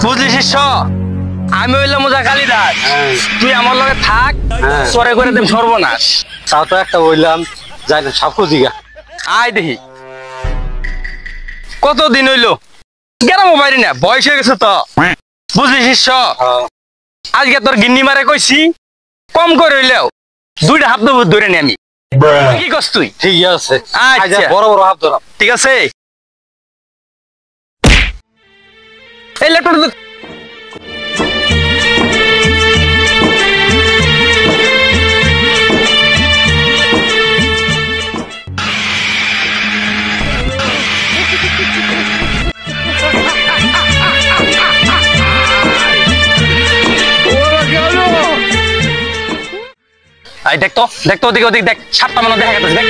বুঝলি শিষ্য, আমি হইলাম মোজা কালিদাস, তুই আমার লগে থাক, সরে করে দেব সর্বনাশ। তাও তো একটা বললাম, যাই না সাপ জিগা। আয় দেখি কতদিন হইলো গেরামো বাইরে না, বয়স হয়ে গেছে তো। বুঝলি শিষ্য, আজকে তোর গিন্নি মারে কইছি কম করে হইলেও 2টা হাত ধরে নি আমি। কি কস তুই? ঠিক আছে, আচ্ছা বড় বড় হাত ধরাম। ঠিক আছে। এই ল্যাপটপ দেখতো দেখতো, ওদিকে ওদিকে দেখ, 7টা মানুষ দেখা গেছে, দেখ।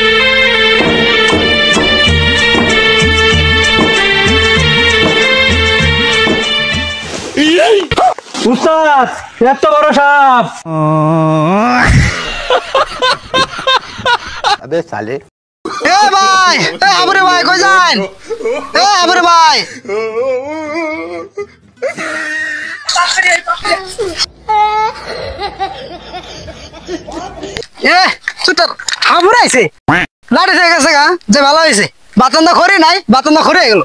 উস্তাদ, এত বড় সাপ! अबे साले এ ভাই, এ আবুরে ভাই কই যান? এ আবুরে ভাই, এ সুতর আবুরে আইছে, লাড়ি থেকে গেছে গা, যে ভালো হয়েছে। বাতন দা খড়ি নাই, বাতন দা খড়ি হয়ে গেল।